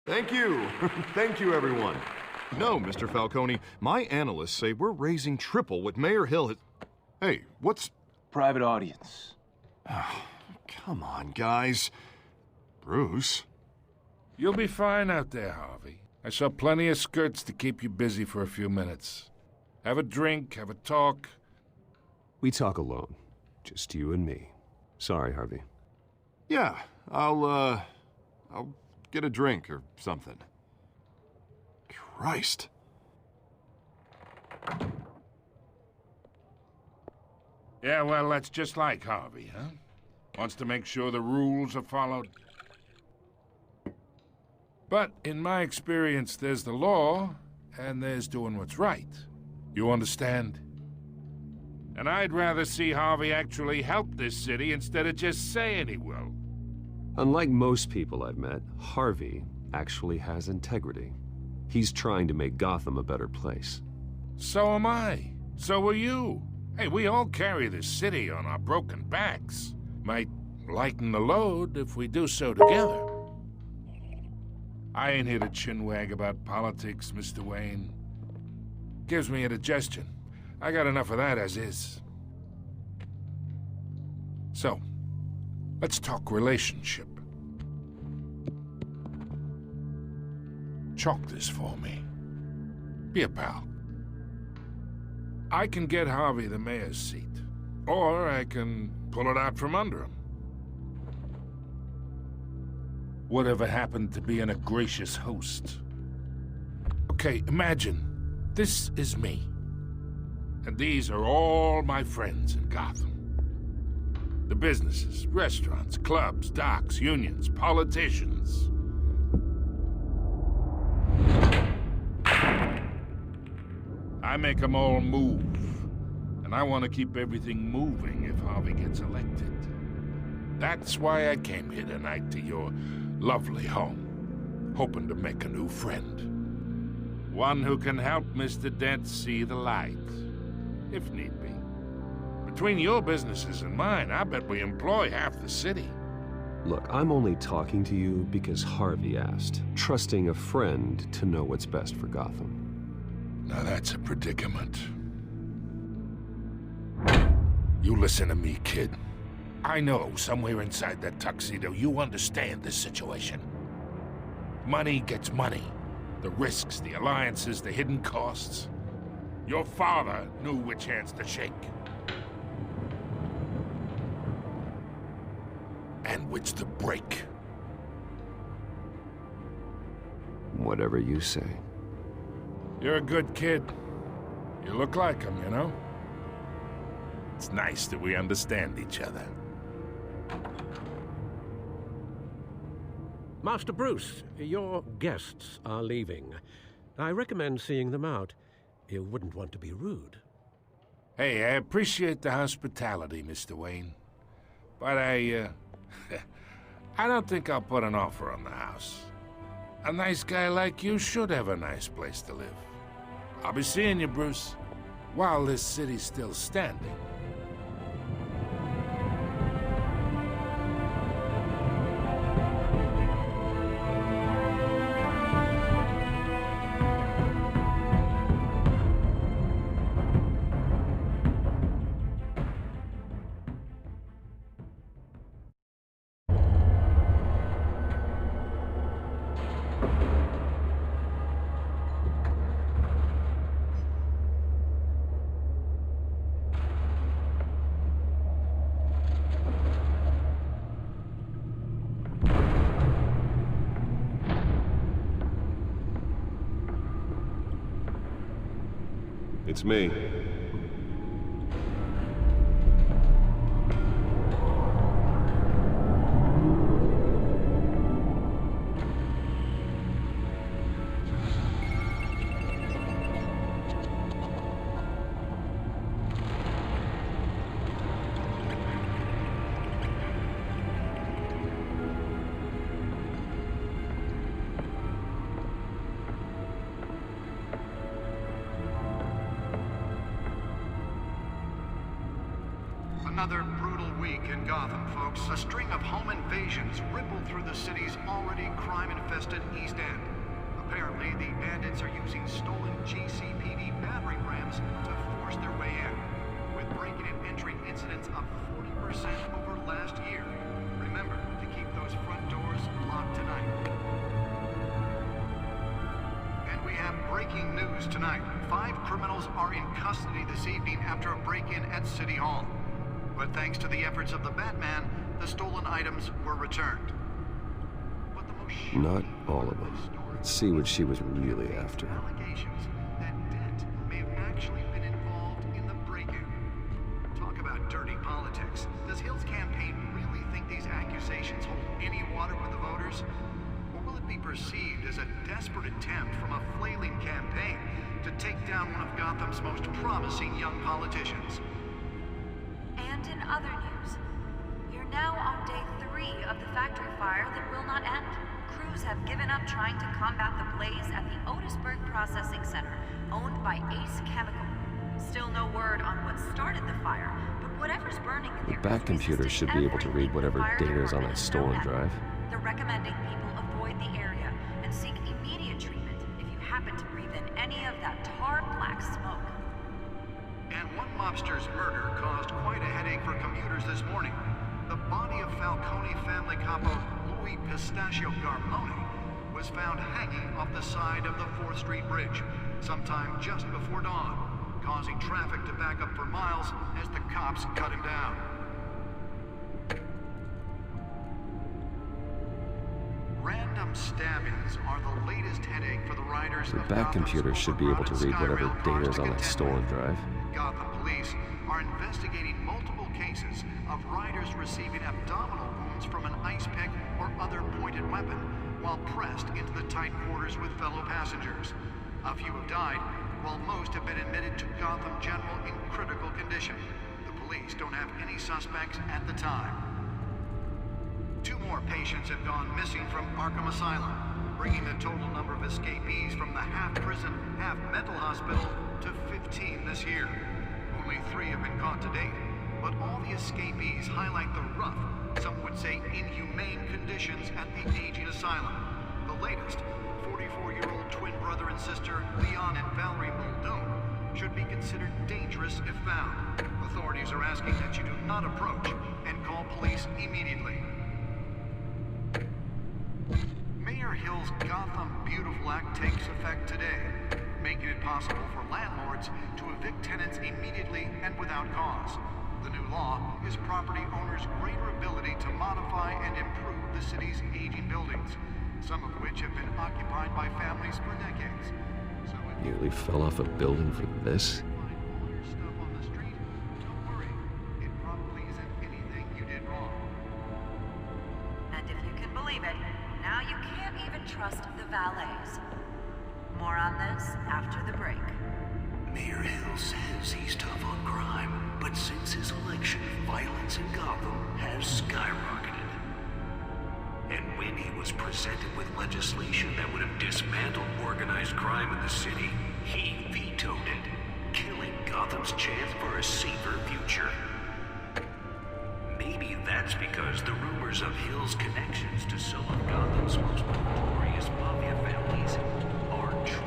Thank you. Thank you, everyone. No, Mr. Falcone, my analysts say we're raising triple what Mayor Hill has... Hey, what's... Private audience. Come on, guys. Bruce? You'll be fine out there, Harvey. I saw plenty of skirts to keep you busy for a few minutes. Have a drink, have a talk. We talk alone. Just you and me. Sorry, Harvey. Yeah, I'll get a drink or something. Christ. Yeah, well, that's just like Harvey, huh? Wants to make sure the rules are followed. But in my experience, there's the law, and there's doing what's right. You understand? And I'd rather see Harvey actually help this city instead of just saying he will. Unlike most people I've met, Harvey actually has integrity. He's trying to make Gotham a better place. So am I. So are you. Hey, we all carry this city on our broken backs. Might lighten the load if we do so together. I ain't here to chinwag about politics, Mr. Wayne. Gives me indigestion. I got enough of that as is. So, let's talk relationship. Chalk this for me. Be a pal. I can get Harvey the mayor's seat, or I can pull it out from under him. Whatever happened to being a gracious host? Okay, imagine, this is me. And these are all my friends in Gotham. The businesses, restaurants, clubs, docks, unions, politicians. I make them all move. And I want to keep everything moving if Harvey gets elected. That's why I came here tonight to your lovely home, hoping to make a new friend. One who can help Mr. Dent see the light, if need be. Between your businesses and mine, I bet we employ half the city. Look, I'm only talking to you because Harvey asked, trusting a friend to know what's best for Gotham. Now that's a predicament. You listen to me, kid. I know somewhere inside that tuxedo you understand this situation. Money gets money. The risks, the alliances, the hidden costs. Your father knew which hands to shake. And which to break. Whatever you say. You're a good kid. You look like him, you know? It's nice that we understand each other. Master Bruce, your guests are leaving. I recommend seeing them out. You wouldn't want to be rude. Hey, I appreciate the hospitality, Mr. Wayne. But I don't think I'll put an offer on the house. A nice guy like you should have a nice place to live. I'll be seeing you, Bruce, while this city's still standing. It's me. Another brutal week in Gotham, folks. A string of home invasions rippled through the city's already crime-infested East End. Apparently, the bandits are using stolen GCPD battering rams to force their way in, with break-in and entry incidents up 40% over last year. Remember to keep those front doors locked tonight. And we have breaking news tonight. 5 criminals are in custody this evening after a break-in at City Hall. But thanks to the efforts of the Batman, the stolen items were returned. But the most Not all of them. Let's see what she was really after. allegations that Dent may have actually been involved in the break-in. Talk about dirty politics. Does Hill's campaign really think these accusations hold any water with the voters? Or will it be perceived as a desperate attempt from a flailing campaign to take down one of Gotham's most promising young politicians? And in other news, you're now on day 3 of the factory fire that will not end. Crews have given up trying to combat the blaze at the Otisburg Processing Center, owned by Ace Chemical. Still no word on what started the fire, but whatever's burning in there. Back computer should be able to read whatever data is on that stolen drive. They're recommending people avoid the area and seek immediate treatment if you happen to breathe in any of that tar black smoke. And one mobster's murder caused quite a headache for commuters this morning. The body of Falcone family capo Louis Pistachio Garmone was found hanging off the side of the 4th Street Bridge sometime just before dawn, causing traffic to back up for miles as the cops cut him down. Random stabbings are the latest headache for the riders The of back Gotham's computer should be able to overcrowded read whatever Skyrail data cars is to on that contend stolen with. drive. Gotham police are investigating multiple cases of riders receiving abdominal wounds from an ice pick or other pointed weapon while pressed into the tight quarters with fellow passengers. A few have died, while most have been admitted to Gotham General in critical condition. The police don't have any suspects at the time. 2 more patients have gone missing from Arkham Asylum, bringing the total number of escapees from the half-prison, half-mental hospital to 15 this year. Only 3 have been caught to date, but all the escapees highlight the rough, some would say inhumane conditions at the aging asylum. The latest, 44-year-old twin brother and sister Leon and Valerie Muldoon, should be considered dangerous if found. Authorities are asking that you do not approach and call police immediately. Mayor Hill's Gotham Beautiful Act takes effect today, making it possible for landlords to evict tenants immediately and without cause. The new law gives property owners greater ability to modify and improve the city's aging buildings, some of which have been occupied by families for decades. So if you Nearly fell off a building for this. find all your stuff on the street, don't worry. It probably isn't anything you did wrong. And if you can believe it, now you can't even trust the valets. More on this after the break. Mayor Hill says he's tough on crime, but since his election, violence in Gotham has skyrocketed. And when he was presented with legislation that would have dismantled organized crime in the city, he vetoed it, killing Gotham's chance for a safer future. Maybe that's because the rumors of Hill's connections to some of Gotham's most notorious mafia families are true.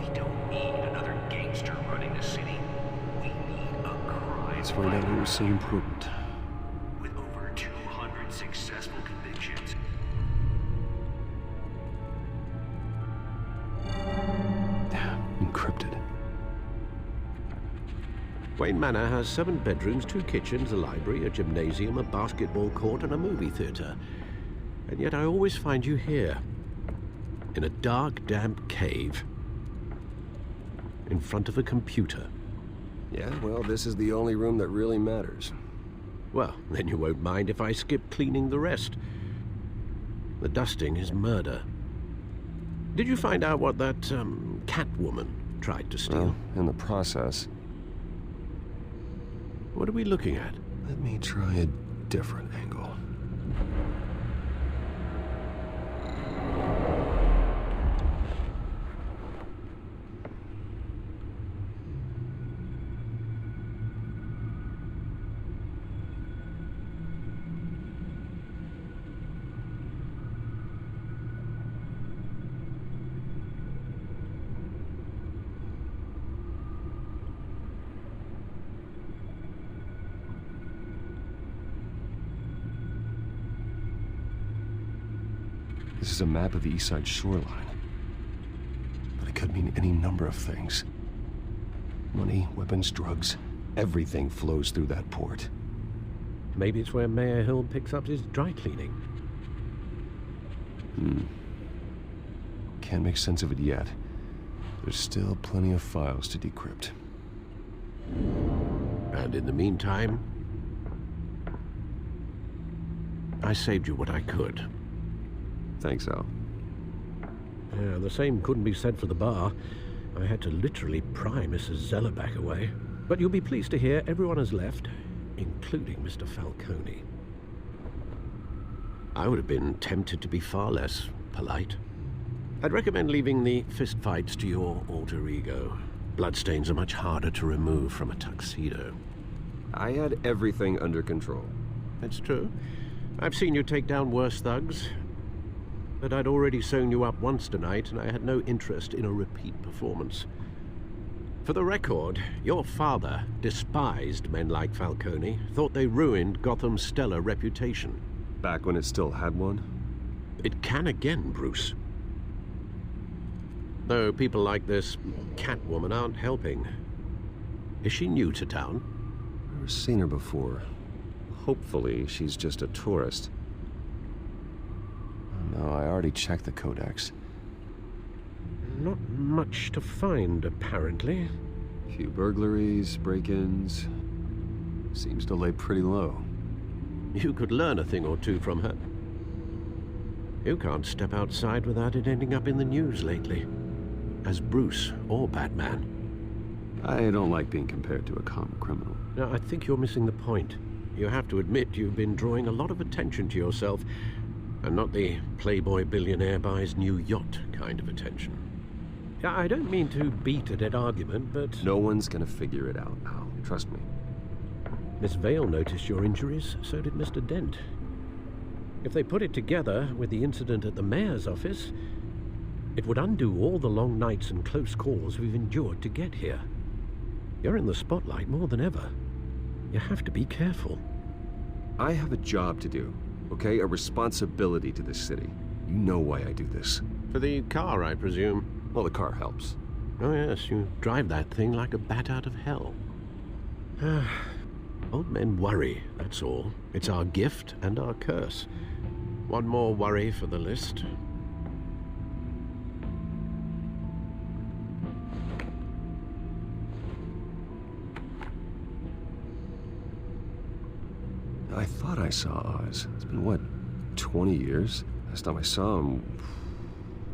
We don't need another gangster running the city. We need a crime Let's find out who was so fighter imprudent. with over 200 successful convictions. Encrypted. Wayne Manor has 7 bedrooms, 2 kitchens, a library, a gymnasium, a basketball court, and a movie theater. And yet I always find you here, in a dark, damp cave, in front of a computer. Yeah, well, this is the only room that really matters. Well, then you won't mind if I skip cleaning the rest. The dusting is murder. Did you find out what that, Catwoman tried to steal? Well, in the process, What are we looking at? let me try a different angle. This is a map of the east side shoreline. But it could mean any number of things. Money, weapons, drugs, everything flows through that port. Maybe it's where Mayor Hill picks up his dry cleaning. Can't make sense of it yet. There's still plenty of files to decrypt. And in the meantime, I saved you what I could. Thanks, Al. Yeah, the same couldn't be said for the bar. I had to literally pry Mrs. Zellerback away. But you'll be pleased to hear everyone has left, including Mr. Falcone. I would have been tempted to be far less polite. I'd recommend leaving the fistfights to your alter ego. Bloodstains are much harder to remove from a tuxedo. I had everything under control. That's true. I've seen you take down worse thugs. But I'd already sewn you up once tonight, and I had no interest in a repeat performance. For the record, your father despised men like Falcone, thought they ruined Gotham's stellar reputation. Back when it still had one? It can again, Bruce. Though people like this Catwoman aren't helping. Is she new to town? Never seen her before. Hopefully, she's just a tourist. No, I already checked the codex. Not much to find, apparently. Few burglaries, break-ins. Seems to lay pretty low. You could learn a thing or two from her. You can't step outside without it ending up in the news lately. As Bruce or Batman. I don't like being compared to a common criminal. Now, I think you're missing the point. You have to admit you've been drawing a lot of attention to yourself, and not the playboy billionaire buys new yacht kind of attention. I don't mean to beat a dead argument, but... No one's gonna figure it out, Al. Trust me. Miss Vale noticed your injuries, so did Mr. Dent. If they put it together with the incident at the mayor's office, it would undo all the long nights and close calls we've endured to get here. You're in the spotlight more than ever. You have to be careful. I have a job to do, okay? A responsibility to this city. You know why I do this. For the car, I presume. Well, the car helps. Oh yes, you drive that thing like a bat out of hell. Old men worry, that's all. It's our gift and our curse. One more worry for the list. I thought I saw Oz. It's been, what, 20 years? Last time I saw him,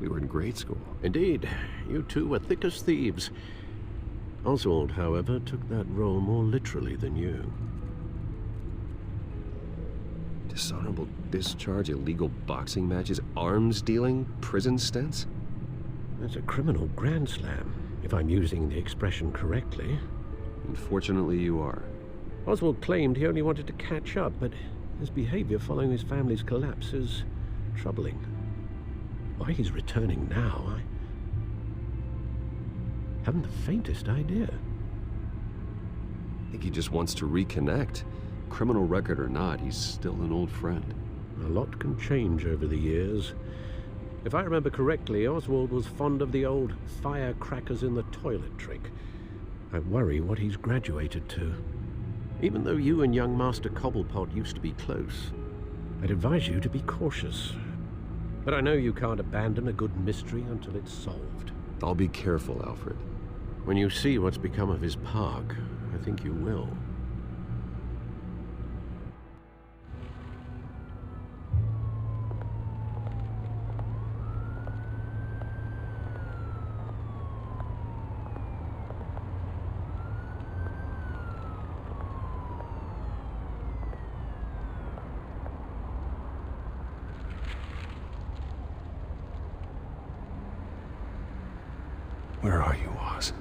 we were in grade school. Indeed, you two were thick as thieves. Oswald, however, took that role more literally than you. Dishonorable discharge, illegal boxing matches, arms dealing, prison stints? That's a criminal grand slam, if I'm using the expression correctly. Unfortunately, you are. Oswald claimed he only wanted to catch up, but his behavior following his family's collapse is troubling. Why he's returning now, I haven't the faintest idea. I think he just wants to reconnect. Criminal record or not, he's still an old friend. A lot can change over the years. If I remember correctly, Oswald was fond of the old firecrackers in the toilet trick. I worry what he's graduated to. Even though you and young Master Cobblepot used to be close, I'd advise you to be cautious. But I know you can't abandon a good mystery until it's solved. I'll be careful, Alfred. When you see what's become of his park, I think you will. Where are you, Oz?